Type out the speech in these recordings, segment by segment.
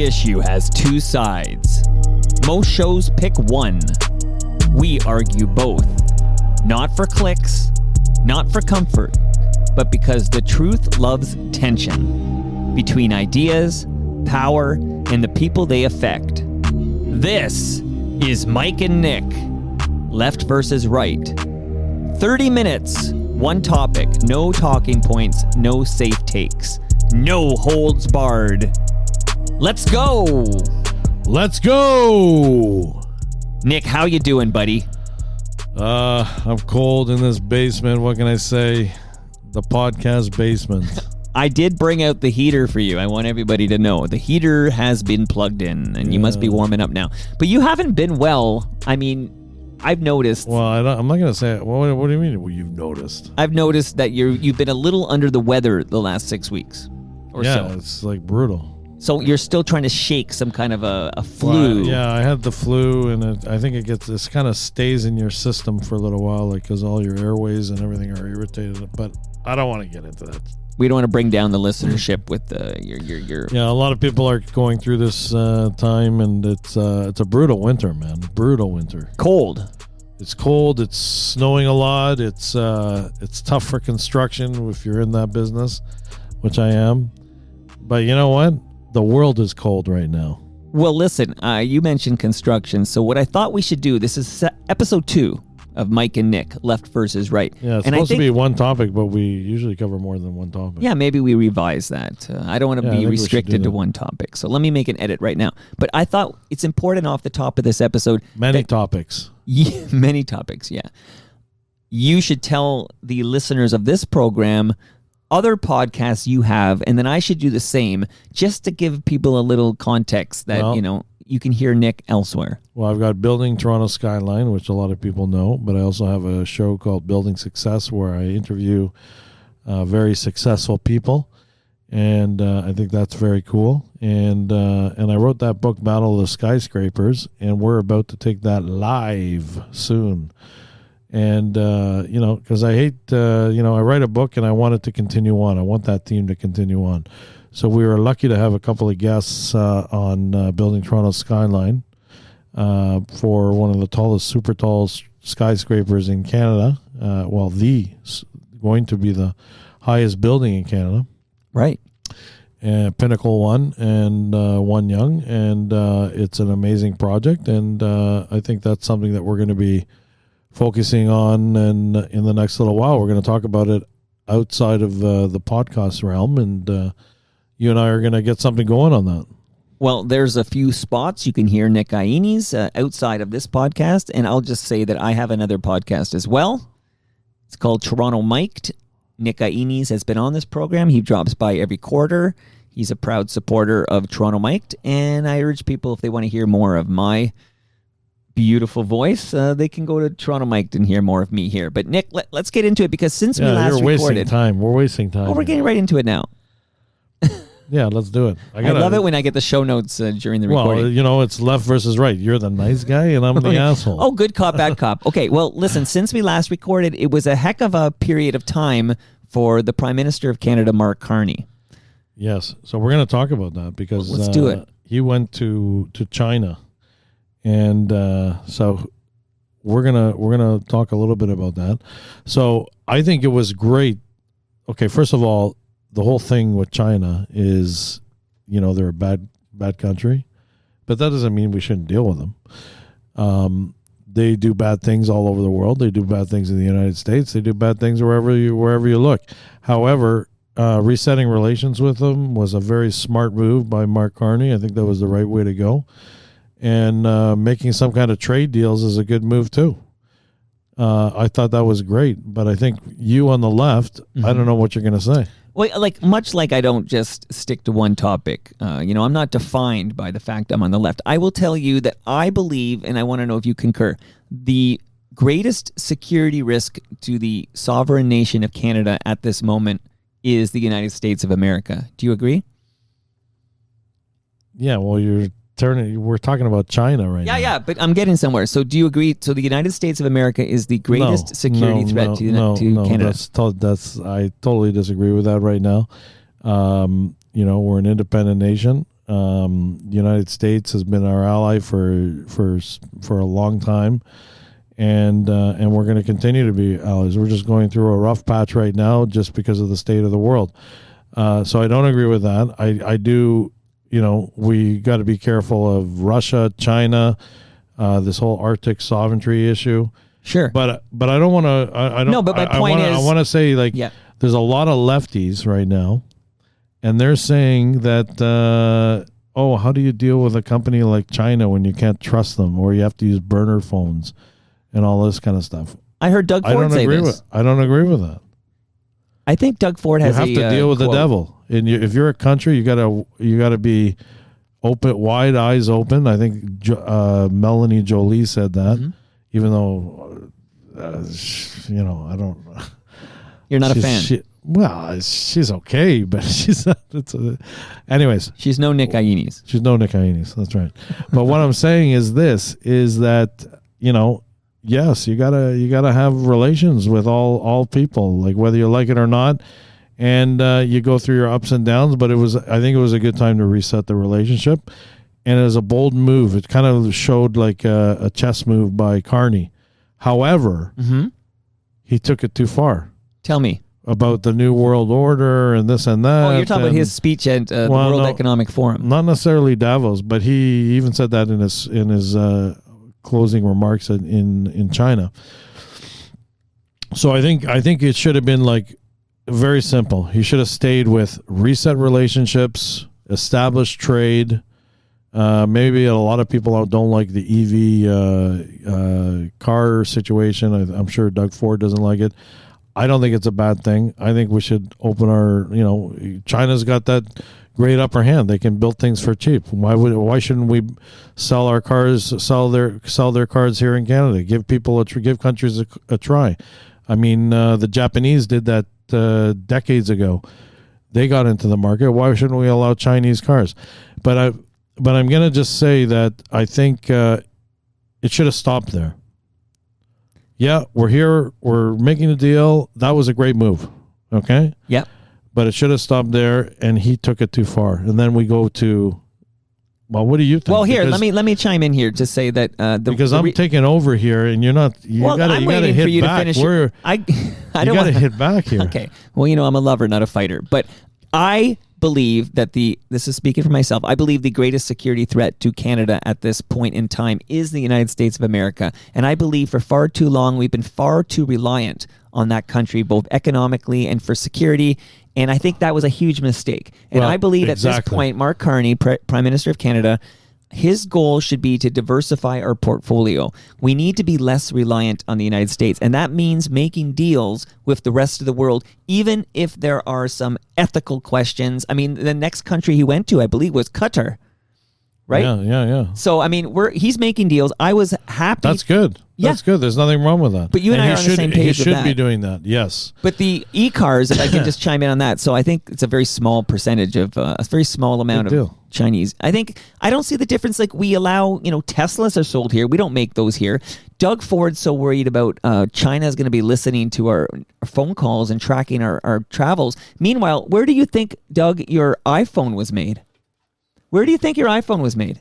Every issue has two sides. Most shows pick one. We argue both. Not for clicks, not for comfort, but because the truth loves tension between ideas, power, and the people they affect. This is Mike and Nick, left versus right. 30 minutes, one topic, no talking points, no safe takes, no holds barred. Let's go! Let's go! Nick, how you doing, buddy? I'm cold in this basement. What can I say? The podcast basement. I did bring out the heater for you. I want everybody to know. The heater has been plugged in, and you must be warming up now. But you haven't been well. I mean, I've noticed. Well, I'm not going to say it. What do you mean you've noticed? I've noticed that you've been a little under the weather the last 6 weeks or so. Yeah, it's like brutal. So you're still trying to shake some kind of a flu. Well, yeah, I had the flu, and I think it kind of stays in your system for a little while, like because all your airways and everything are irritated. But I don't want to get into that. We don't want to bring down the listenership with your. Yeah, a lot of people are going through this time, and it's a brutal winter, man. Brutal winter. Cold. It's cold. It's snowing a lot. It's tough for construction if you're in that business, which I am. But you know what? The world is cold right now. Well, listen, you mentioned construction. So what I thought we should do, this is episode 2 of Mike and Nick, left versus right. Yeah, it's supposed to be one topic, but we usually cover more than one topic. Yeah, maybe we revise that. I don't want to be restricted to one topic. So let me make an edit right now. But I thought it's important off the top of this episode. Many topics. Yeah, many topics, yeah. You should tell the listeners of this program other podcasts you have, and then I should do the same just to give people a little context that, you can hear Nick elsewhere. Well, I've got Building Toronto Skyline, which a lot of people know, but I also have a show called Building Success where I interview very successful people, and I think that's very cool. And I wrote that book, Battle of the Skyscrapers, and we're about to take that live soon. And, because I hate, I write a book and I want it to continue on. I want that theme to continue on. So we were lucky to have a couple of guests on Building Toronto Skyline for one of the super tall skyscrapers in Canada. Going to be the highest building in Canada. Right. Pinnacle 1 and One Young. And it's an amazing project. And I think that's something that we're going to be focusing on, and in the next little while, we're going to talk about it outside of the podcast realm, and you and I are going to get something going on that. Well, there's a few spots you can hear Nick Ianni's outside of this podcast, and I'll just say that I have another podcast as well. It's called Toronto Mic'd. Nick Ianni's has been on this program. He drops by every quarter. He's a proud supporter of Toronto Mic'd, and I urge people, if they want to hear more of my beautiful voice, they can go to Toronto Mic'd and hear more of me here. But Nick, let's get into it, because since we last recorded... We're wasting time. Oh, we're getting right into it now. Yeah, let's do it. I love it when I get the show notes during the recording. Well, it's left versus right. You're the nice guy and I'm the asshole. Oh, good cop, bad cop. Okay, well, listen, since we last recorded, it was a heck of a period of time for the Prime Minister of Canada, Mark Carney. Yes, so we're going to talk about that because let's do it. He went to China. And so we're gonna talk a little bit about that. So I think it was great. Okay, first of all, the whole thing with China is, they're a bad country, but that doesn't mean we shouldn't deal with them. They do bad things all over the world. They do bad things in the United States. They do bad things wherever you look. However, resetting relations with them was a very smart move by Mark Carney. I think that was the right way to go. And making some kind of trade deals is a good move too. I thought that was great, but I think you on the left, I don't know what you're going to say. Well, much like I don't just stick to one topic. I'm not defined by the fact I'm on the left. I will tell you that I believe, and I want to know if you concur, the greatest security risk to the sovereign nation of Canada at this moment is the United States of America. Do you agree? Yeah, well, we're talking about China right now. Yeah, but I'm getting somewhere. So do you agree? So the United States of America is the greatest security threat to Canada? I totally disagree with that right now. We're an independent nation. The United States has been our ally for a long time, and we're going to continue to be allies. We're just going through a rough patch right now, just because of the state of the world. So I don't agree with that. I do. We got to be careful of Russia, China, this whole Arctic sovereignty issue. Sure, but I don't want to. I don't. No, but my point is, I want to say there's a lot of lefties right now, and they're saying that how do you deal with a company like China when you can't trust them, or you have to use burner phones and all this kind of stuff? I heard Doug Ford say this. I don't agree with that. I think Doug Ford has. You have to deal with the devil, and if you're a country, you gotta be open, wide eyes open. I think Melanie Jolie said that. Even though, I don't. You're not a fan. She's okay, but she's not. Anyways, she's no Nick Ioannis. She's no Nick Ioannis. That's right. But what I'm saying is that yes, you gotta have relations with all people, like whether you like it or not, and you go through your ups and downs. But I think it was a good time to reset the relationship. And it was a bold move. It kind of showed like a chess move by Carney. However, he took it too far. Tell me. About the New World Order and this and that. Oh, you're talking about his speech at the World Economic Forum. Not necessarily Davos, but he even said that in his closing remarks in China. So I think it should have been like very simple. He should have stayed with reset relationships, established trade. Maybe a lot of people don't like the EV car situation. I'm sure Doug Ford doesn't like it. I don't think it's a bad thing. I think we should open our, China's got that great upper hand. They can build things for cheap. Why shouldn't we sell our cars, sell their cars here in Canada? Give countries a try. I mean, the Japanese did that decades ago. They got into the market. Why shouldn't we allow Chinese cars? But I'm going to just say that I think it should have stopped there. Yeah, we're here. We're making a deal. That was a great move. Okay? Yep. But it should have stopped there, and he took it too far. And then we go to, well, what do you think? Well, here, let me chime in here to say that because I'm taking over here, and you're not. You got to hit back. I don't got to hit back here. Okay. Well, I'm a lover, not a fighter, but I believe that this is speaking for myself. I believe the greatest security threat to Canada at this point in time is the United States of America. And I believe for far too long, we've been far too reliant on that country, both economically and for security. And I think that was a huge mistake. And I believe at this point, Mark Carney, Prime Minister of Canada, his goal should be to diversify our portfolio. We need to be less reliant on the United States. And that means making deals with the rest of the world, even if there are some ethical questions. I mean, the next country he went to, I believe, was Qatar. Right? Yeah. So, I mean, he's making deals. I was happy. That's good. Yeah. That's good. There's nothing wrong with that. But you and I are on the same page with that. He should be doing that, yes. But the e-cars, if I can just chime in on that, so I think it's a very small percentage of, a very small amount of Chinese. I don't see the difference. Like, we allow, Teslas are sold here. We don't make those here. Doug Ford's so worried about China is going to be listening to our phone calls and tracking our travels. Meanwhile, where do you think, Doug, your iPhone was made? Where do you think your iPhone was made?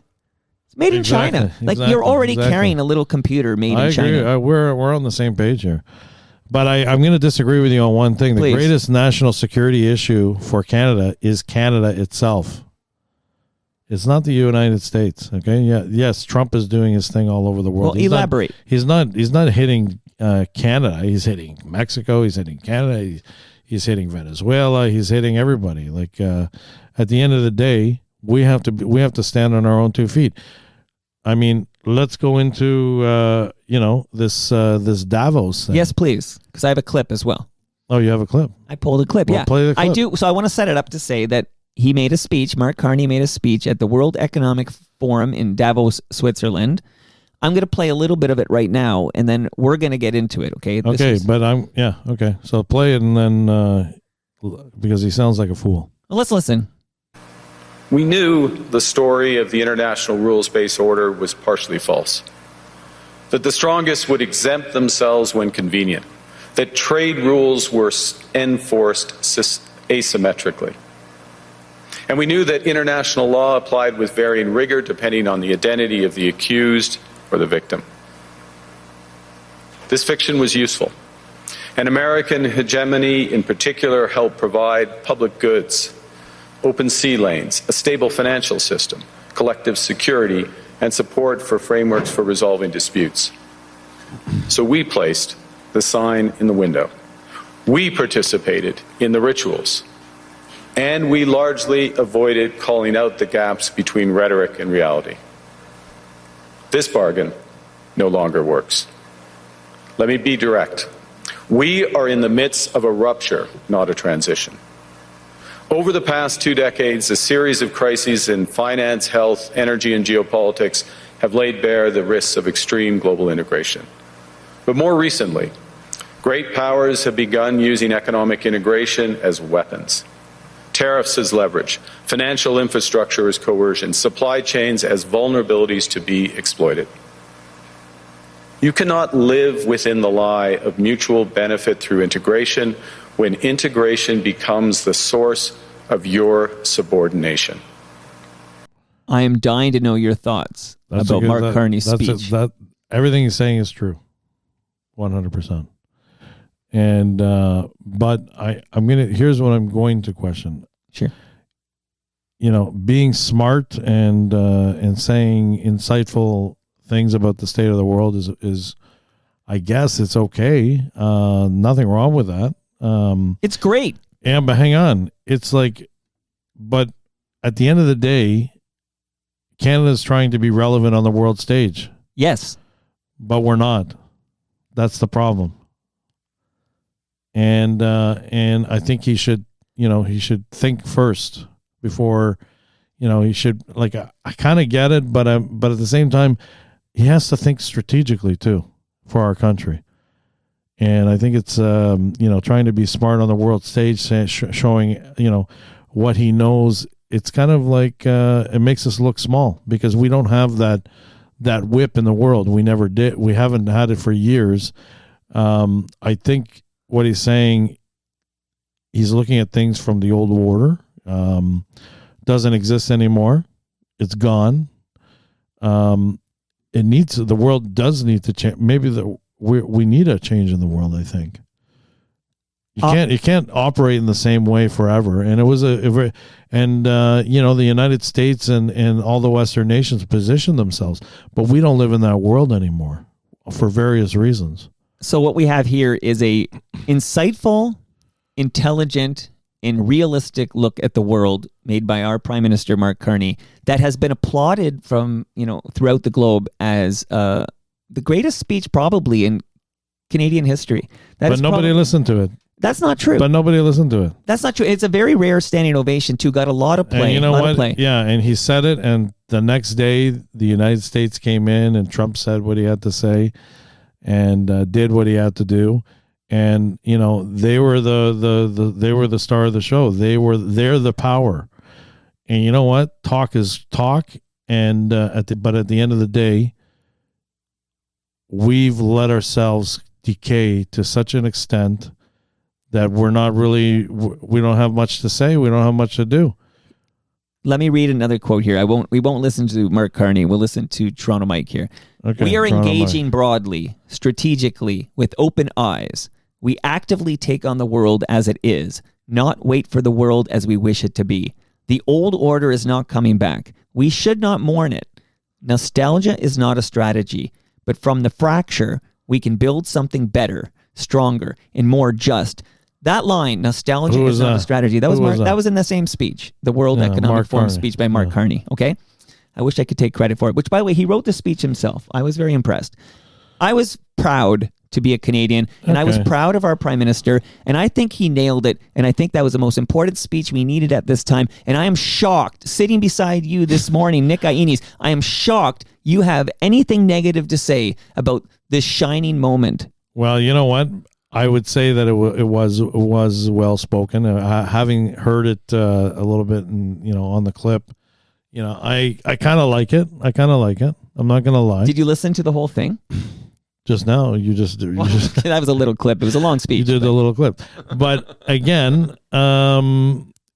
It's made in China. Like, you're already carrying a little computer made in China. I agree. We're on the same page here. But I'm going to disagree with you on one thing. Please. The greatest national security issue for Canada is Canada itself. It's not the United States. Okay. Yeah. Yes. Trump is doing his thing all over the world. Well, elaborate. He's not hitting Canada. He's hitting Mexico. He's hitting Canada. He's hitting Venezuela. He's hitting everybody. Like, at the end of the day, we have to stand on our own 2 feet. I mean, let's go into this Davos thing. Yes, please, because I have a clip as well. Oh, you have a clip? I pulled a clip. Well, play the clip. I do. So I want to set it up to say that he made a speech. Mark Carney made a speech at the World Economic Forum in Davos, Switzerland. I'm going to play a little bit of it right now, and then we're going to get into it. Okay. Okay, okay. So play it, and then because he sounds like a fool. Well, let's listen. We knew the story of the international rules-based order was partially false, that the strongest would exempt themselves when convenient, that trade rules were enforced asymmetrically. And we knew that international law applied with varying rigor depending on the identity of the accused or the victim. This fiction was useful. And American hegemony in particular helped provide public goods, open sea lanes, a stable financial system, collective security, and support for frameworks for resolving disputes. So we placed the sign in the window. We participated in the rituals. And we largely avoided calling out the gaps between rhetoric and reality. This bargain no longer works. Let me be direct. We are in the midst of a rupture, not a transition. Over the past 2 decades, a series of crises in finance, health, energy, and geopolitics have laid bare the risks of extreme global integration. But more recently, great powers have begun using economic integration as weapons. Tariffs as leverage, financial infrastructure as coercion, supply chains as vulnerabilities to be exploited. You cannot live within the lie of mutual benefit through integration when integration becomes the source of your subordination. I am dying to know your thoughts about Mark Carney's speech. Everything he's saying is true, 100%. And but here's what I'm going to question. Sure. You know, being smart and saying insightful things about the state of the world is I guess it's okay. Nothing wrong with that. It's great. And but hang on, it's like, but at the end of the day, Canada's trying to be relevant on the world stage. Yes, but we're not. That's the problem. And I think he should think first before, he should, like, I kind of get it, but at the same time, he has to think strategically too for our country. And I think it's, trying to be smart on the world stage, showing, what he knows. It's kind of like, it makes us look small because we don't have that whip in the world. We never did. We haven't had it for years. I think what he's saying, he's looking at things from the old order. Doesn't exist anymore. It's gone. The world does need to change. Maybe we need a change in the world. I think you can't operate in the same way forever. And it was the United States and all the Western nations position themselves, but we don't live in that world anymore for various reasons. So what we have here is a insightful, intelligent, and realistic look at the world made by our Prime Minister Mark Carney that has been applauded from, throughout the globe as the greatest speech probably in Canadian history. But nobody listened to it. That's not true. But nobody listened to it. That's not true. It's a very rare standing ovation too. Got a lot of play. And you know what? Yeah, and he said it, and the next day the United States came in, and Trump said what he had to say, and did what he had to do. And they were the star of the show. They're the power. And you know what? Talk is talk. And but at the end of the day, we've let ourselves decay to such an extent that we don't have much to say. We don't have much to do. Let me read another quote here. We won't listen to Mark Carney. We'll listen to Toronto Mike here. Okay, we are Toronto engaging Mike. Broadly, strategically, with open eyes. We actively take on the world as it is, not wait for the world as we wish it to be. The old order is not coming back. We should not mourn it. Nostalgia is not a strategy, but from the fracture, we can build something better, stronger, and more just. That line, nostalgia is not a strategy. That was in the same speech, the World Economic Forum speech by Mark Carney. Okay, I wish I could take credit for it. Which, by the way, he wrote the speech himself. I was very impressed. I was proud to be a Canadian, and I was proud of our Prime Minister, and I think he nailed it, and I think that was the most important speech we needed at this time, and I am shocked, sitting beside you this morning, Nick Ioannis, I am shocked you have anything negative to say about this shining moment. Well, you know what? I would say that it was well spoken. Having heard it a little bit, on the clip, I kind of like it. I'm not gonna lie. Did you listen to the whole thing? Just now, that was a little clip. It was a long speech. You did a little clip, but again,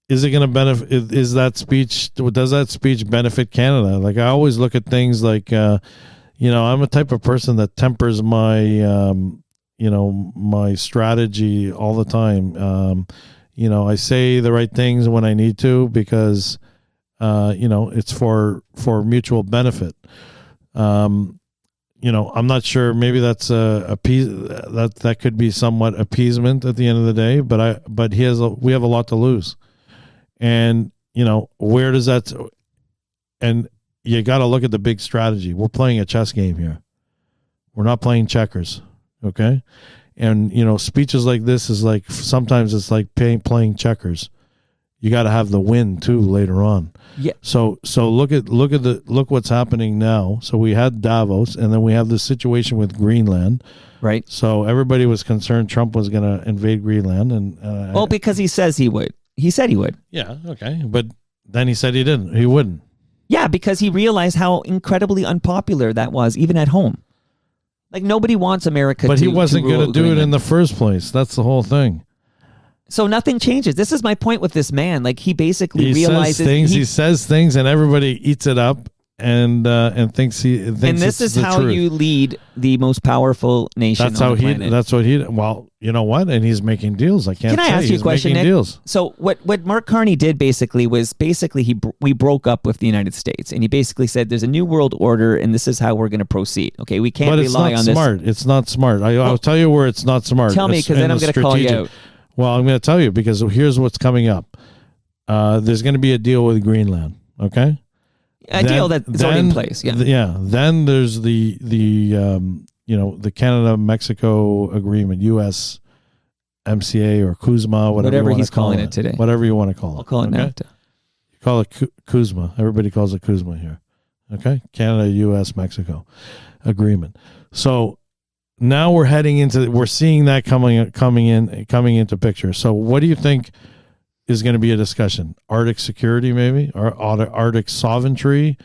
is it going to benefit? Is that speech? Does that speech benefit Canada? Like, I always look at things like, I'm a type of person that tempers my, my strategy all the time. I say the right things when I need to because, it's for mutual benefit. I'm not sure. Maybe that's that could be somewhat appeasement at the end of the day. But we have a lot to lose. And, where does that, and you got to look at the big strategy. We're playing a chess game here. We're not playing checkers. Okay. And, speeches like this is like, sometimes it's like playing checkers. You got to have the win too later on. Yeah. So look what's happening now. So we had Davos, and then we have this situation with Greenland. Right. So everybody was concerned Trump was going to invade Greenland, and because he says he would. He said he would. Yeah, okay. But then he said he didn't. He wouldn't. Yeah, because he realized how incredibly unpopular that was, even at home. Like, nobody wants America But to he wasn't going to do it in the first place. That's the whole thing. So nothing changes. This is my point with this man. Like, he basically he realizes... He says things, and everybody eats it up and thinks and this is how truth. You lead the most powerful nation on the planet. That's what he... Well, you know what? And he's making deals. I can't say. Can I ask you a question, Nick? Deals. So what Mark Carney did basically was we broke up with the United States, and he basically said there's a new world order, and this is how we're going to proceed. Okay, we can't rely on this. It's not smart. I'll tell you where it's not smart. Tell me, because then I'm going to call you out. Well, I'm going to tell you because here's what's coming up. There's going to be a deal with Greenland. Okay, deal that's already in place. Yeah. Then there's the the Canada-Mexico agreement, U.S. MCA or Kuzma, whatever he's calling it today. Whatever you want to call it. I'll call it NAFTA. You call it Kuzma. Everybody calls it Kuzma here. Okay, Canada, U.S., Mexico agreement. So now we're seeing that coming into picture. So what do you think is going to be a discussion? Arctic security, maybe, or Arctic sovereignty?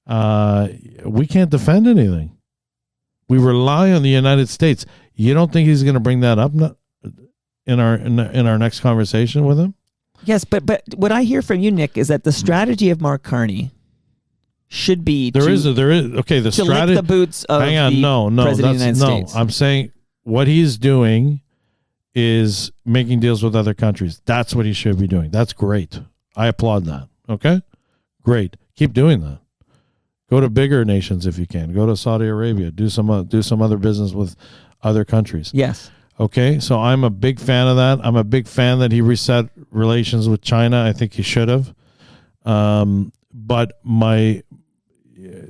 We can't defend anything. We rely on the United States. You don't think he's going to bring that up in our next conversation with him? Yes, but what I hear from you, Nick, is that the strategy of Mark Carney should be the strategy. Lick the boots of the President of the United States. I'm saying what he's doing is making deals with other countries. That's what he should be doing. That's great. I applaud that. Okay, great. Keep doing that. Go to bigger nations if you can. Go to Saudi Arabia. Do some other business with other countries. Yes. Okay, so I'm a big fan of that. I'm a big fan that he reset relations with China. I think he should have. But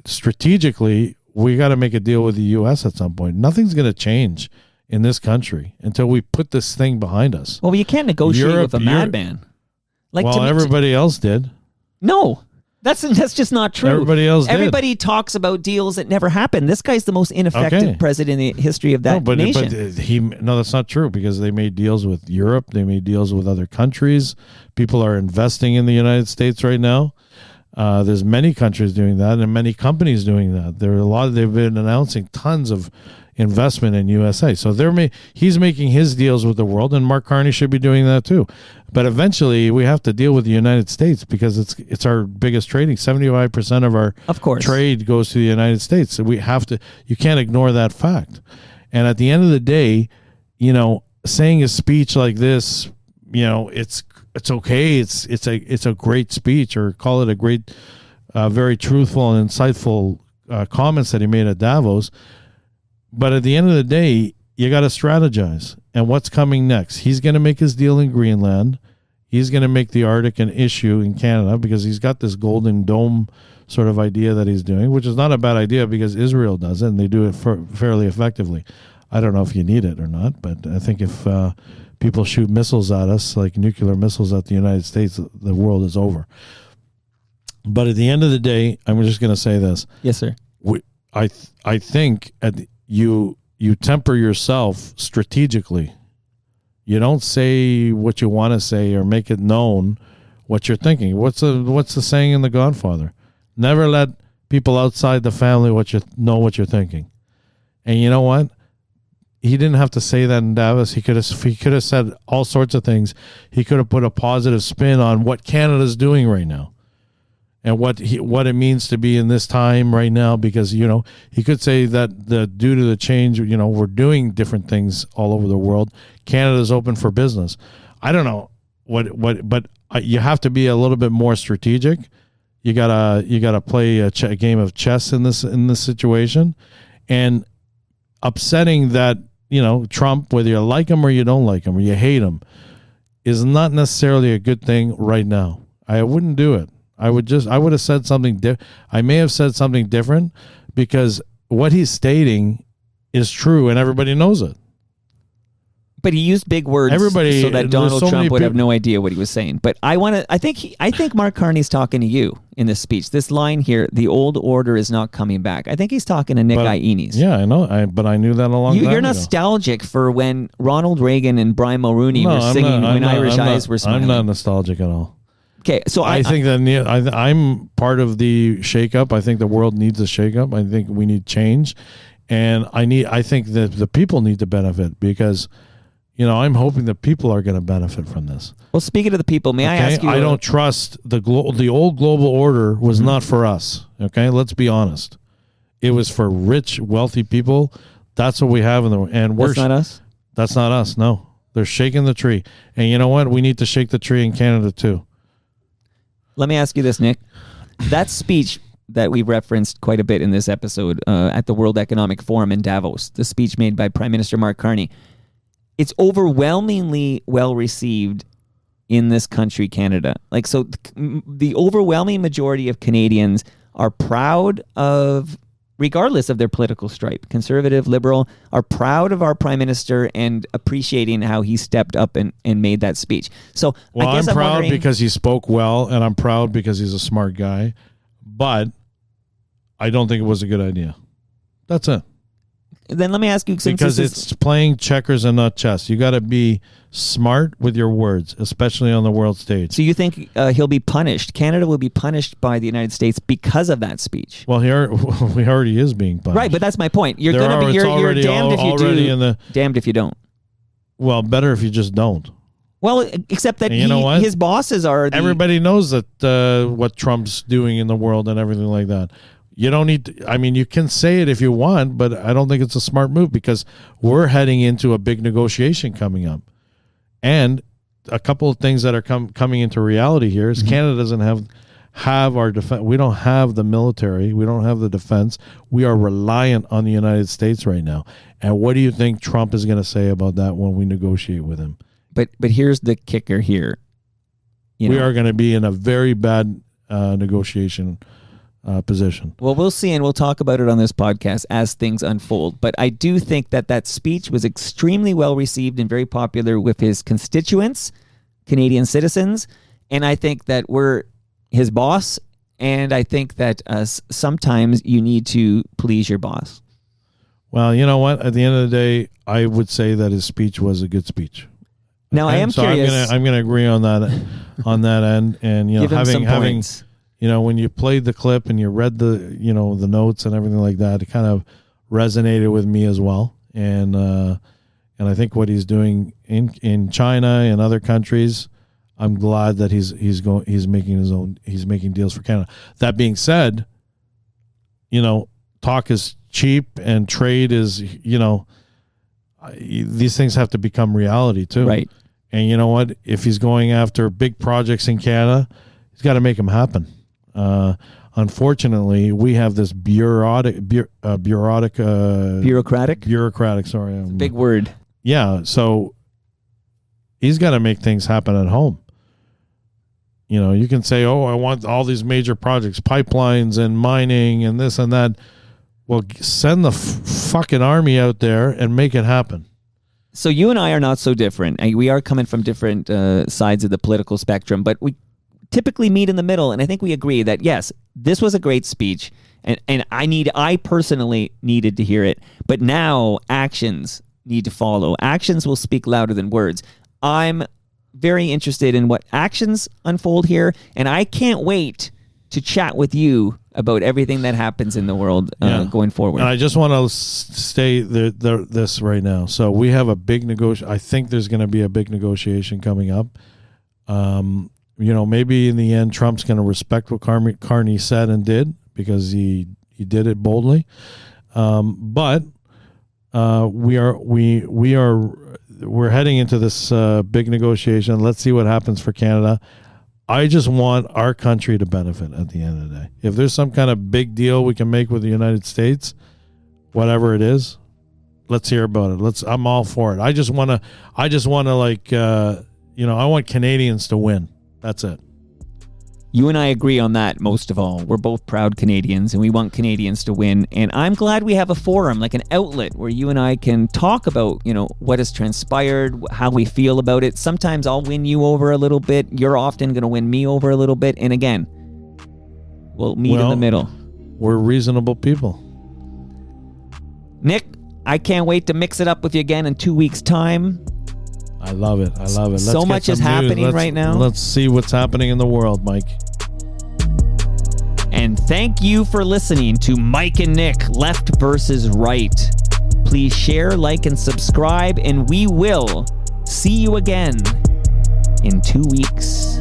strategically, we got to make a deal with the U.S. at some point. Nothing's going to change in this country until we put this thing behind us. Well, you can't negotiate with a madman. Everybody else did. No, that's just not true. Everybody talks about deals that never happen. This guy's the most ineffective president in the history of that nation. No, that's not true because they made deals with Europe. They made deals with other countries. People are investing in the United States right now. There's many countries doing that and many companies doing that. There are a lot. They've been announcing tons of investment in USA. So he's making his deals with the world, and Mark Carney should be doing that too. But eventually, we have to deal with the United States because it's our biggest trading. 75% of our trade goes to the United States. So we have to. You can't ignore that fact. And at the end of the day, saying a speech like this, it's okay. It's a great speech, or call it a great, very truthful and insightful comments that he made at Davos. But at the end of the day, you got to strategize. And what's coming next? He's going to make his deal in Greenland. He's going to make the Arctic an issue in Canada because he's got this Golden Dome sort of idea that he's doing, which is not a bad idea because Israel does it and they do it fairly effectively. I don't know if you need it or not, but I think if people shoot missiles at us, like nuclear missiles at the United States, the world is over. But at the end of the day, I'm just going to say this. Yes, sir. I think you temper yourself strategically. You don't say what you want to say or make it known what you're thinking. What's the saying in The Godfather? Never let people outside the family know what you're thinking. And you know what? he didn't have to say that in Davos. He could have said all sorts of things. He could have put a positive spin on what Canada's doing right now and what it means to be in this time right now, because, he could say that due to the change, we're doing different things all over the world. Canada's open for business. I don't know but you have to be a little bit more strategic. You gotta play a game of chess in this situation, and upsetting that, Trump, whether you like him or you don't like him or you hate him, is not necessarily a good thing right now. I wouldn't do it. I would have said something I may have said something different, because what he's stating is true and everybody knows it. But he used big words so that Donald Trump would have no idea what he was saying. But I think Mark Carney's talking to you in this speech. This line here, the old order is not coming back. I think he's talking to Nick Ioannis. Yeah, I know. But I knew that a long time ago. You're nostalgic for when Ronald Reagan and Brian Mulroney were singing When Irish Eyes Were Smiling. I'm not nostalgic at all. Okay, so I think that I'm part of the shakeup. I think the world needs a shakeup. I think we need change, and I think that the people need to benefit, because I'm hoping that people are going to benefit from this. Well, speaking of the people, may I ask you? I don't trust the old global order was not for us. Okay, let's be honest. It was for rich, wealthy people. That's what we have That's not us. That's not us. No, they're shaking the tree, and you know what? We need to shake the tree in Canada too. Let me ask you this, Nick. That speech that we referenced quite a bit in this episode at the World Economic Forum in Davos, the speech made by Prime Minister Mark Carney, it's overwhelmingly well received in this country, Canada. So the overwhelming majority of Canadians are proud of, regardless of their political stripe, conservative, liberal, are proud of our Prime Minister and appreciating how he stepped up and made that speech. So I guess I'm proud because he spoke well, and I'm proud because he's a smart guy, but I don't think it was a good idea. That's it. Then let me ask you, because it's playing checkers and not chess. You got to be smart with your words, especially on the world stage. So you think he'll be punished? Canada will be punished by the United States because of that speech? Well, he already is being punished. Right, but that's my point. You're damned if you do, damned if you don't. Well, better if you just don't. Well, except that his bosses are. Everybody knows that what Trump's doing in the world and everything like that. You don't need to, you can say it if you want, but I don't think it's a smart move, because we're heading into a big negotiation coming up. And a couple of things that are coming into reality here is Canada doesn't have our defense. We don't have the military. We don't have the defense. We are reliant on the United States right now. And what do you think Trump is going to say about that when we negotiate with him? But here's the kicker here. We are going to be in a very bad negotiation position. Well, we'll see, and we'll talk about it on this podcast as things unfold. But I do think that speech was extremely well received and very popular with his constituents, Canadian citizens, and I think that we're his boss, and I think that sometimes you need to please your boss. Well, you know what? At the end of the day, I would say that his speech was a good speach. Now, I am curious. I'm going to agree on that end, and give him some points. When you played the clip and you read the notes and everything like that, it kind of resonated with me as well. And I think what he's doing in China and other countries, I'm glad that he's making deals for Canada. That being said, talk is cheap and trade is, these things have to become reality too. Right. And you know what? If he's going after big projects in Canada, he's got to make them happen. Unfortunately, we have this bureaucratic. Sorry, big word. Yeah, so he's got to make things happen at home. You can say, "Oh, I want all these major projects, pipelines and mining and this and that." Well, send the fucking army out there and make it happen. So you and I are not so different. We are coming from different sides of the political spectrum, but we typically meet in the middle, and I think we agree that yes, this was a great speech, and I personally needed to hear it, but now actions need to follow. Actions will speak louder than words. I'm very interested in what actions unfold here, and I can't wait to chat with you about everything that happens in the world going forward. And I just want to stay this right now. So we have a big negotiation. I think there's going to be a big negotiation coming up. Maybe in the end, Trump's going to respect what Carney said and did, because he did it boldly. But we're heading into this big negotiation. Let's see what happens for Canada. I just want our country to benefit at the end of the day. If there's some kind of big deal we can make with the United States, whatever it is, let's hear about it. I'm all for it. I just want to I want Canadians to win. That's it. You and I agree on that most of all. We're both proud Canadians, and we want Canadians to win. And I'm glad we have a forum, like an outlet, where you and I can talk about, what has transpired, how we feel about it. Sometimes I'll win you over a little bit. You're often going to win me over a little bit. And again, we'll meet in the middle. We're reasonable people. Nick, I can't wait to mix it up with you again in 2 weeks' time. I love it. So much is happening right now. Let's see what's happening in the world, Mike. And thank you for listening to Mike and Nick, Left versus Right. Please share, like, and subscribe, and we will see you again in 2 weeks.